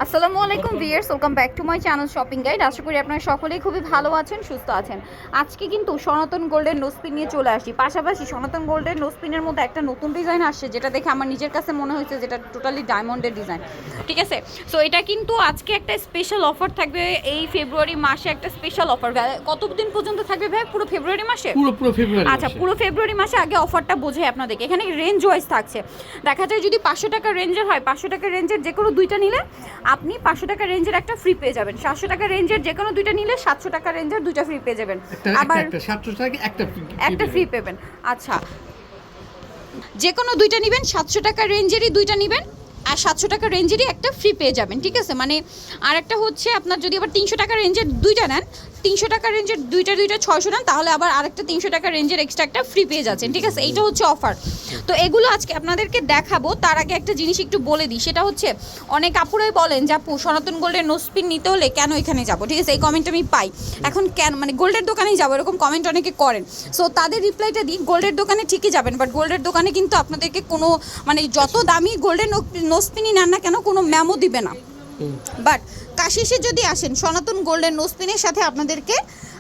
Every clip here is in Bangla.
আসসালামু আলাইকুম viewers, welcome back to my channel shopping guide. আশা করি আপনারা সকলেই খুবই ভালো আছেন, সুস্থ আছেন। আজকে কিন্তু সনাতন গোল্ডের নোসপিন নিয়ে চলে আসি। পাশাপাশি সনাতন গোল্ডের নোসপিনের মধ্যে একটা নতুন ডিজাইন আসছে, যেটা দেখে আমার নিজের কাছে মনে হয়েছে যেটা টোটালি ডায়মন্ডের ডিজাইন। ঠিক আছে, সো এটা কিন্তু আজকে একটা স্পেশাল অফার থাকবে। এই ফেব্রুয়ারি মাসে একটা স্পেশাল অফার। কতদিন পর্যন্ত থাকবে ভাই? পুরো ফেব্রুয়ারি মাসে? পুরো ফেব্রুয়ারি। আচ্ছা, পুরো ফেব্রুয়ারি মাসে আগে অফারটা বোঝাই আপনাদেরকে। এখানে রেঞ্জ ওয়াইজ থাকছে। দেখা যায় যদি 500 টাকা রেঞ্জের হয়, 500 টাকা রেঞ্জের যে কোনো দুইটা নিলে আপনি 500 টাকা রেঞ্জের একটা ফ্রি পেয়ে যাবেন। 700 টাকা রেঞ্জের যে কোনো দুইটা নিলে 700 টাকা রেঞ্জের দুইটা ফ্রি পেয়ে যাবেন। আবার 700 টাকা একটা ফ্রি পেবেন। আচ্ছা, যে কোনো দুইটা নেবেন, 700 টাকা রেঞ্জেরই দুইটা নেবেন আর 700 টাকা রেঞ্জেরই একটা ফ্রি পেয়ে যাবেন। ঠিক আছে, মানে আর একটা হচ্ছে আপনার যদি আবার 300 টাকা রেঞ্জের দুইটা নেন, 300 টাকা রেঞ্জের দুইটা 600 নেন, তাহলে আবার আরেকটা 300 টাকা রেঞ্জের এক্সট্রা একটা ফ্রি পেয়ে যাচ্ছেন। ঠিক আছে, এইটা হচ্ছে অফার। তো এগুলো আজকে আপনাদেরকে দেখাবো। তার আগে একটা জিনিস একটু বলে দিই, সেটা হচ্ছে অনেক আপুরাই বলেন যে আপু সনাতন গোল্ডের নোসপিন নিতে হলে কেন এখানে যাব। ঠিক আছে, এই কমেন্ট আমি পাই। এখন কেন মানে গোল্ডের দোকানেই যাবো এরকম কমেন্ট অনেকে করেন। সো তাদের রিপ্লাইটা দিই, গোল্ডের দোকানে ঠিকই যাবেন, বাট গোল্ডের দোকানে কিন্তু আপনাদেরকে কোনো মানে যত দামি গোল্ডের নোসপিনই নেন না কেন কোনো ম্যামও দিবে না। বাট কাশিসে যদি আসেন সনাতন গোল্ডের নোসপিনের সাথে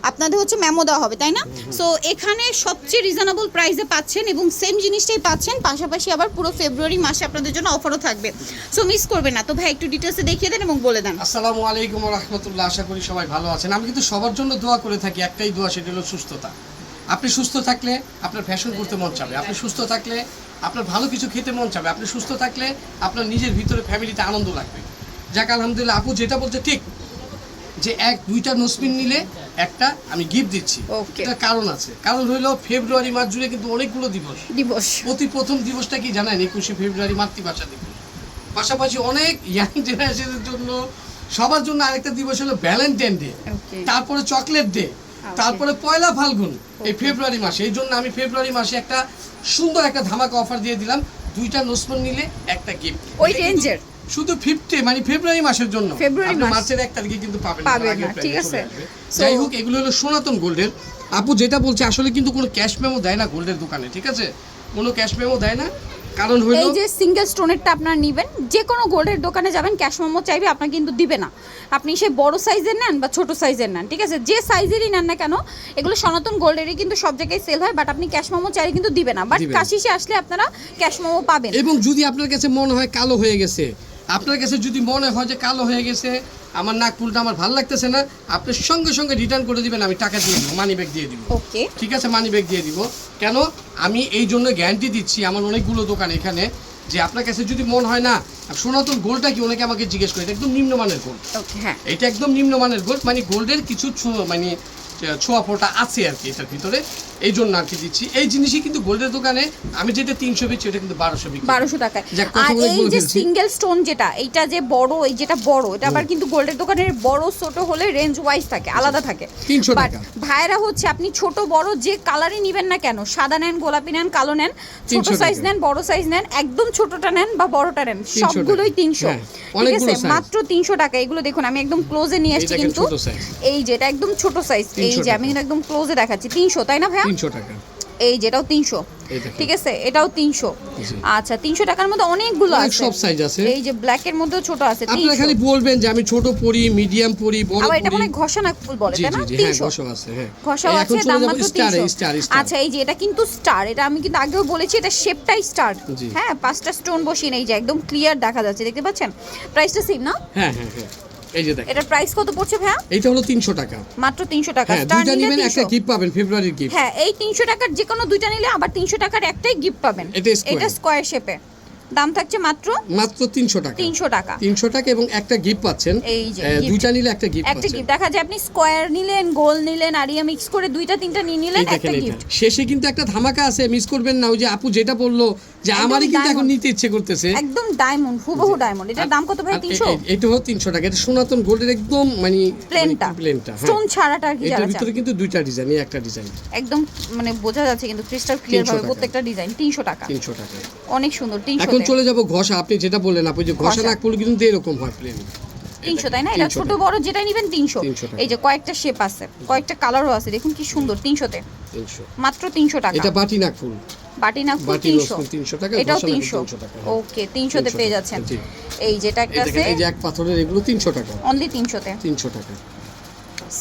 আপনাদের হচ্ছে ম্যামো দেওয়া হবে, তাই না? সো এখানে সবচেয়ে রিজনেবল প্রাইসে পাচ্ছেন এবং সেম জিনিসটাই পাচ্ছেন। পাশাপাশি আবার পুরো ফেব্রুয়ারি মাসে আপনাদের জন্য অফারও থাকবে। সো মিস করবেন না। তো ভাই একটু ডিটেলসে দেখিয়ে দেন এবং বলে দেন। আসসালামু আলাইকুম ওয়া রাহমাতুল্লাহ। আশা করি সবাই ভালো আছেন। আমি কিন্তু সবার জন্য দোয়া করে থাকি, একটাই দোয়া, সেটা হলো সুস্থতা। আপনি সুস্থ থাকলে আপনার ফ্যাশন করতে মন চাবে, আপনি সুস্থ থাকলে আপনার ভালো কিছু খেতে মন চাবে, আপনি সুস্থ থাকলে আপনার নিজের ভিতরে ফ্যামিলিতে আনন্দ লাগবে। যাক আলহামদুলিল্লাহ, আপু যেটা বলছে ঠিক, যে দুইটা নোসপিন নিলে একটা আমি গিফট দিচ্ছি। এটার কারণ আছে, কারণ হইলো ফেব্রুয়ারি মাস জুড়ে কিন্তু অনেকগুলো দিবস। প্রথম দিবসটা কি জানেন? 21শে ফেব্রুয়ারি মাতৃভাষা দিবস। পাশাপাশি অনেক ইয়াং জেনারেশনের জন্য সবার জন্য আরেকটা দিবস হলো ভ্যালেন্টাইন ডে, তারপরে চকলেট ডে, তারপরে পয়লা ফাল্গুন এই ফেব্রুয়ারি মাসে। এই জন্য আমি ফেব্রুয়ারি মাসে একটা সুন্দর একটা ধামাকা অফার দিয়ে দিলাম, দুইটা নোসপিন নিলে একটা গিফট। ওই রেঞ্জের শুধু 50 মানে ফেব্রুয়ারি মাসের জন্য, মার্চের 1 তারিখে কিন্তু পাবেন না। ঠিক আছে, যাই হোক, এগুলো হলো সনাতন গোল্ডের। আপু যেটা বলছে আসলে কিন্তু কোনো ক্যাশ মেমো দেয় না গোল্ডের দোকানে। ঠিক আছে, কোনো ক্যাশ মেমো দেয় না। কারণ হলো এই যে সিঙ্গেল স্টোনেরটা আপনারা নেবেন, যে কোনো গোল্ডের দোকানে যাবেন ক্যাশ মেমো চাইবে, আপনার কিন্তু দিবে না। আপনি সে বড় সাইজের নেন বা ছোট সাইজের নেন, ঠিক আছে, যে সাইজেরই নেন না কেন, এগুলো সনাতন গোল্ডেরই কিন্তু সব জায়গায় সেল হয়। বাট আপনি ক্যাশ মেমো চাইলে কিন্তু দিবে না। বাট কাশিসে আসলে আপনারা ক্যাশ মেমো পাবেন। এবং যদি আপনার কাছে মনে হয় কালো হয়ে গেছে, আপনার কাছে যদি মনে হয় যে কালো হয়ে গেছে, আমার নাক ফুলটা আমার ভালো লাগতেছে না, আপনি সঙ্গে সঙ্গে রিটার্ন করে দিবেন, আমি টাকা দিয়ে দিব, মানি ব্যাগ দিয়ে দিব। ওকে, ঠিক আছে, মানি ব্যাগ দিয়ে দিব। কেন? আমি এই জন্য গ্যারান্টি দিচ্ছি আমার অনেকগুলো দোকান এখানে, যে আপনার কাছে যদি মনে হয় না সনাতন গোল্ডটা কি, অনেকে আমাকে জিজ্ঞেস করে, এটা একদম নিম্নমানের গোল্ড। হ্যাঁ, এটা একদম নিম্নমানের গোল্ড, মানে গোল্ডের কিছু মানে ছোঁয়া ফোটা আছে আর কি এটার ভিতরে, এই জন্য আর কি দিচ্ছি। এই জিনিসই কিন্তু গোল্ডের দোকানে আমি যেটা 300 বেচছি, ওটা কিন্তু 1200 টাকায়। আর এই যে সিঙ্গেল স্টোন যেটা, এইটা যে বড়, এই যেটা বড়, এটা আবার কিন্তু গোল্ডের দোকানের বড় ছোট হলে রেঞ্জ ওয়াইজ থাকে, আলাদা থাকে। 300 টাকা। ভাইরা হচ্ছে আপনি ছোট বড় যে কালারই নেবেন না কেন, সাদা নেন, গোলাপি নেন, কালো নেন, ছোট সাইজ নেন, বড় সাইজ নেন, একদম ছোটটা নেন বা বড়টা নেন, সবগুলোই 300। ঠিক আছে, মাত্র 300 টাকা। এগুলো দেখুন, আমি একদম ক্লোজে নিয়ে আসছি কিন্তু, এই যেটা একদম ছোট সাইজ, এই যে আমি কিন্তু একদম ক্লোজে দেখাচ্ছি। 300, তাই না ভাইয়া? 300 টাকা। এই যেটাও 300। ঠিক আছে, এটাও 300। আচ্ছা, 300 টাকার মধ্যে অনেকগুলো আছে, সব সাইজ আছে। এই যে ব্ল্যাক এর মধ্যেও ছোট আছে। আপনারা খালি বলবেন যে আমি ছোট পরি, মিডিয়াম পরি, বড় পরি। আবার এটা মনে ঘষা না ফুল বলে, তাই না? 300 ঘষা আছে, হ্যাঁ ঘষা আছে, দাম মাত্র 300। আচ্ছা, এই যে এটা কিন্তু স্টার, এটা আমি কিন্তু আগেও বলেছি, এটা শেপটাই স্টার। হ্যাঁ, 5টা স্টোন বসিয়ে নেই, যে একদম ক্লিয়ার দেখা যাচ্ছে, দেখতে পাচ্ছেন? প্রাইসটা সেম না? হ্যাঁ হ্যাঁ হ্যাঁ, এই যে দেখেন। এটার প্রাইস কত পড়ছে ভাইয়া? এটা হলো 300 টাকা, মাত্র 300 টাকা। স্টার নিলে একটা গিফট পাবেন, ফেব্রুয়ারির গিফট। হ্যাঁ, এই 300 টাকার যে কোনো দুইটা নিলে আবার 300 টাকার একটাই গিফট পাবেন। এটা স্কয়ার শেপে, দাম থাকছে মাত্র 300 টাকা। 300 টাকা, 300 টাকা, এবং একটা গিফট পাচ্ছেন। এই যে দুইটা নিলে একটা গিফট পাচ্ছেন। একটা গিফট দেখা যায়, আপনি স্কয়ার নিলেন, গোল নিলেন, আরিয়া মিক্স করে দুইটা তিনটা নিয়ে নিলেন, একটা গিফট। শেষে কিন্তু একটা ধামাকা আছে, মিস করবেন না। ওই যে আপু যেটা বললো যে আমারই কিন্তু এখন নিতে ইচ্ছে করতেছে, একদম ডায়মন্ড, হুবহু ডায়মন্ড। এটার দাম কত ভাই? 300। এটা হলো 300 টাকা। এটা সনাতন গোল্ডের একদম মানে প্লেনটা, স্টোন ছাড়াটা আর কি, এটার ভিতরে কিন্তু দুইটা ডিজাইন, এই একটা ডিজাইন একদম মানে বোঝা যাচ্ছে কিন্তু ক্রিস্টাল ক্লিয়ার ভাবে প্রত্যেকটা ডিজাইন। 300 টাকা, 300 টাকা, অনেক সুন্দর। 300। এখন চলে যাব ঘষা। আপনি যেটা বললেন আপু, যে ঘষা না করলে কিন্তু এরকম হয় প্লেন, 300 তাই না? এটা 300 ছোট টাকা। বড় যেটা নেবেন 300। 300 টাকা। এই যে কয়েকটা শেপ আছে, কয়েকটা কালারও আছে, দেখুন কি সুন্দর। 300 তে 300 মাত্র 300 টাকা। এটা বাটি নাক ফুল, বাটি না ফুল বাটি 300, রসুন 300 টাকা, এটাও ঘষা নাক 300। 300 টাকা। ওকে 300 তে 300 পেয়ে টাকা, যাচ্ছেন। জি। এই যেটা একটা এই আছে দেখেন এই যে এক পাথরের এগুলো 300 টাকা, অনলি 300 তে। 300 টাকা।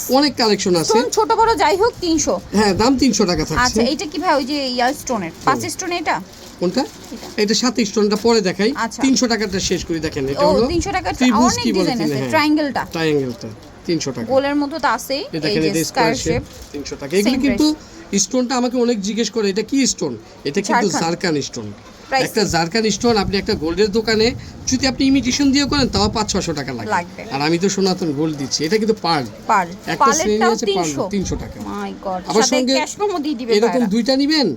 অনেক কালেকশন আছে। স্টোন ছোট বড় যাই হোক 300। হ্যাঁ, দাম 300 টাকা আচ্ছা থাকছে। এইটা কি ভাই ওই যে ইয়ার স্টোনের 5 স্টোন এটা? কোনটা? এটা। এটা 7 স্টোনটা পরে দেখাই। আচ্ছা। 300 টাকাটা শেষ করে দেখেন। এটা ও হলো 300 টাকা ত্রিভুজ অনেক কি বলে ডিজাইন আছে। হ্যাঁ, ট্রায়াঙ্গেলটা, ট্রায়াঙ্গেলটা 300 টাকা। গোলের মতো তো আছেই। এটা এই দেখেন যে এটা স্কয়ার স্কয়ার শেপ শেপ 300 টাকা। এগুলো Same কিন্তু স্টোনটা আমাকে অনেক জিজ্ঞেস করে এটা কি স্টোন? এটা কিন্তু ঝাড়খণ্ড। Zircon stone. Price একটা জারকান স্টোন আপনি একটা গোল্ডের দোকানে যদি আপনি ইমিটেশন দিয়ে করেন তাও 500-600 টাকা লাগবে। লাগবে। আর আমি তো সনাতন গোল্ড দিচ্ছি। এটা কিন্তু পার্ল। পার্ল, একটা শ্রেণী পার্লেরটাও আছে পার্ল 300। 300 টাকা। মাই গড, আবার সাথে সঙ্গে ক্যাশ মেমো দিয়ে দিবে এরকম ভাইরা। দুইটা নেবেন,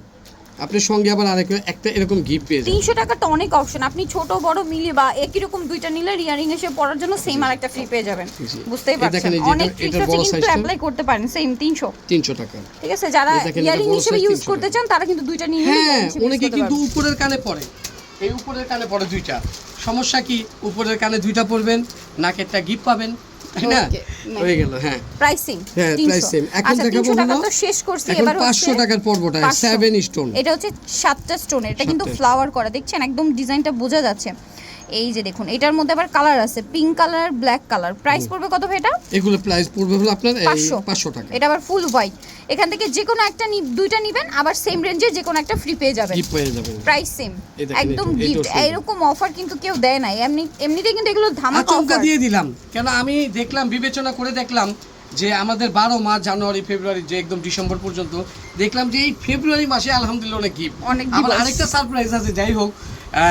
আপনি সঙ্গে আবার আরেক একটা এরকম গিফট পেয়ে যাবেন। 300 টাকা তো অনেক অপশন, আপনি ছোট বড় মিলিয়ে বা একই রকম দুইটা নিলে ইয়ারিং এসে পরার জন্য সেম আর একটা ফ্রি পেয়ে যাবেন। জি। বুঝতেই এই পারছেন দেখেন এই যে অনেক এটা- ট্রিক্স এটার আছে, বড় কিন্তু সাইজটা অ্যাপ্লাই করতে পারেন সেম 300। 300 টাকা। ঠিক আছে, যারা এই দেখেন এটা ইয়ারিং বড় হিসেবে size ইউজ 300 করতে টাকা। চান তারা কিন্তু দুইটা নিয়ে হ্যাঁ, হিসেবে use অনেকে করতে কিন্তু পারবেন। উপরের কানে পড়ে। এই উপরের কানে পড়ে দুইটা। সমস্যা কি? উপরের কানে দুইটা পড়বেন, নাকেরটা গিফট পাবেন, তাই না? Okay, হয়ে গেল। হ্যাঁ, প্রাইসিং হ্যাঁ, price same। এখন আচ্ছা দেখাবো 300 টাকা হলো- তো শেষ করছি, এখন এবার 500 টাকার পর্বটা 500 7 স্টোন। এটা হচ্ছে 7টা স্টোন, এটা কিন্তু 7টা। ফ্লাওয়ার করা, দেখছেন একদম ডিজাইনটা বোঝা যাচ্ছে। এই যে দেখুন এটার মধ্যে আবার কালার আছে, pink colour, black colour. Price পড়বে কত ভাই এটা? এগুলো প্রাইস পড়বে হলো আপনার এই 500 500 টাকা। এটা আবার ফুল হোয়াইট। এখান থেকে যে কোনো একটা দুইটা নেবেন, আবার সেম রেঞ্জের যে কোনো একটা ফ্রি পেয়ে যাবেন। গিফট পেয়ে যাবেন। প্রাইস সেম, এই দেখেন, একদম এটাও গিফট। সুন্দর। এরকম অফার কিন্তু কেউ দেয় না, এমনিতে কিন্তু এগুলো ধামাকা আচমকা অফার। দিয়ে দিলাম। কেন আমি দেখলাম, বিবেচনা করে দেখলাম যে আমাদের 12 মাস, জানুয়ারি, ফেব্রুয়ারি, যে একদম ডিসেম্বর পর্যন্ত দেখলাম যে এই ফেব্রুয়ারি মাসে আলহামদুলিল্লাহ অনেক গিফট। অনেক আবার gift আরেকটা সারপ্রাইজ আছে। যাই হোক,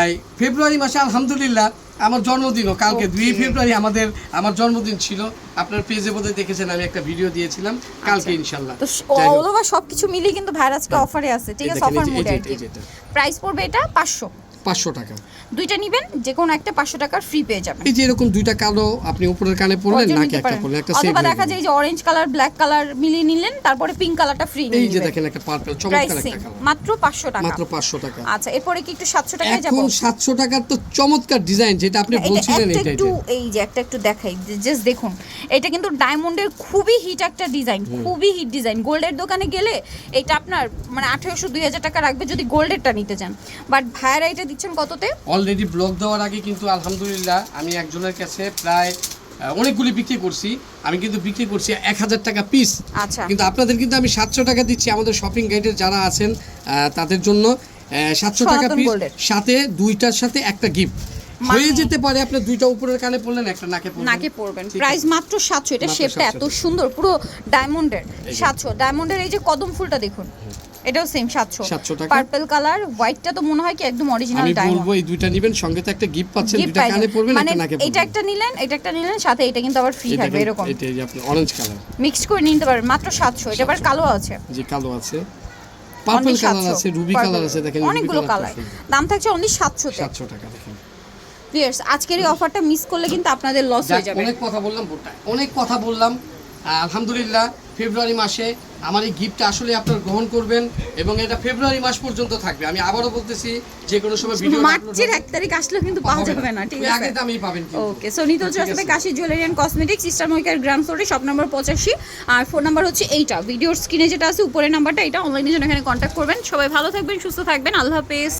এই ফেব্রুয়ারি মাসে আলহামদুলিল্লাহ আমার জন্মদিনও কালকে। 2 ফেব্রুয়ারি আমার জন্মদিন ছিল। আপনার পেজে বোধহয় দেখেছেন, আমি একটা ভিডিও দিয়েছিলাম কালকে ইনশাল্লাহ। তো যাই হোক। অল ওভার সবকিছু মিলিয়ে কিন্তু ভাইরাজ আজকে অফারে আছে। ঠিক এই আছে, দেখেন, অফার এই যে- মোডে আর এই কি। যে এটা। প্রাইস পড়বে এটা 500। 500 টাকা। দুইটা নিবেন, যে কোনো একটা 500 টাকার ফ্রি পেয়ে যাবেন। এই যে এরকম দুইটা কালো আপনি উপরের কানে পড়লেন, অর্জন নাকে নিতে একটা পারেন। পড়লেন, একটা সেভ অথবা দেখা যায় যে অরেঞ্জ কালার, ব্ল্যাক কালার মিলিয়ে নিলেন, তারপরে পিঙ্ক কালারটা ফ্রি নিয়ে এই যে নিবেন। দেখেন একটা পার্পল চমৎকার প্রাইসিং একটা কালার, মাত্র 500 টাকা। মাত্র 500 টাকা। আচ্ছা, এরপরে কি একটু 700 টাকায় যাব? এখন 700 টাকার তো চমৎকার ডিজাইন, যেটা আপনি এটা বলছিলেন একটা এইটাই। একটু, এই যে একটা একটু দেখাই, জাস্ট দেখুন। এটা কিন্তু ডায়মন্ডের খুবই হিট একটা ডিজাইন, খুবই হিট ডিজাইন। গোল্ডের দোকানে গেলে এটা আপনার মানে 1800-2000 টাকা রাখবে যদি গোল্ডেরটা নিতে চান, বাট ভাইরা এটা দিচ্ছেন কততে? অলরেডি ব্লগ দেওয়ার আগে কিন্তু আলহামদুলিল্লাহ আমি একজনের কাছে প্রায় অনেকগুলি বিক্রি করছি। আমি কিন্তু বিক্রি করছি 1000 টাকা পিস। আচ্ছা, কিন্তু আপনাদের কিন্তু আমি 700 টাকা দিচ্ছি। আমাদের শপিং গাইডের যারা আছেন তাদের জন্য 700 টাকা সনাতন পিস, গোল্ডের। সাথে দুইটার সাথে একটা গিফট হয়ে যেতে পারে। আপনার দুইটা উপরের কানে পড়লেন, একটা নাকে পড়লেন। নাকে পড়বেন। ঠিক প্রাইস আছে। মাত্র 700। এটা মাত্র শেপটা 700 এত সুন্দর, পুরো ডায়মন্ডের। এই যে। 700 ডায়মন্ডের। এই যে কদম ফুলটা দেখুন, এটাও সেম 700 700 টাকা। পার্পল কালার, হোয়াইটটা তো মনে হয় কি একদম অরিজিনাল আমি ডায়মন্ড। বলবো এই দুইটা নেবেন, সঙ্গে তো একটা গিফট পাচ্ছেন। Gift দুইটা পাইবেন। কানে পড়বেন, মানে একটা নাকে পড়বেন। এটা একটা নিলেন, এটা একটা নিলেন, সাথে এটা কিন্তু আবার ফ্রি এই থাকবে দেখেন, এরকম। এটা এই যে আপনার অরেঞ্জ কালার, মিক্স করে নিতে পারবেন মাত্র 700। এটা আবার কালো আছে, যে কালো আছে, পার্পল Only কালার 700 আছে, রুবি কালার আছে। দেখেন অনেকগুলো কালার, দাম থাকছে অনলি 700 তে। 700 টাকা। দেখেন ভিউয়ার্স, আজকের এই অফারটা মিস করলে কিন্তু আপনাদের লস হয়ে যাবে। অনেক কথা বললাম বোটা, অনেক কথা বললাম। আলহামদুলিল্লাহ ফেব্রুয়ারি মাসে আমার এই গিফটটা আসলে আপনারা গ্রহণ করবেন, এবং এটা ফেব্রুয়ারি মাস পর্যন্ত থাকবে। আমি আবারও বলতেছি, যে কোনো সময় ভিডিও মার্চের 1 তারিখ আসলেও কিন্তু পাওয়া যাবে না। ঠিক আছে, আগে দামেই পাবেন কিন্তু। ওকে। সো নিতে হচ্ছে ঠিক আসলে আছে। কাশি জুয়েলারি অ্যান্ড কসমেটিক্স, সিস্টার মহিকার গ্রাম ফ্লোরে, শপ নাম্বার 85। আর ফোন নাম্বার হচ্ছে এইটা, ভিডিওর স্ক্রিনে যেটা আছে উপরের নাম্বারটা, এটা অনলাইনে জন্য এখানে কন্ট্যাক্ট করবেন। সবাই ভালো থাকবেন, সুস্থ থাকবেন, আল্লাহ হাফেজ।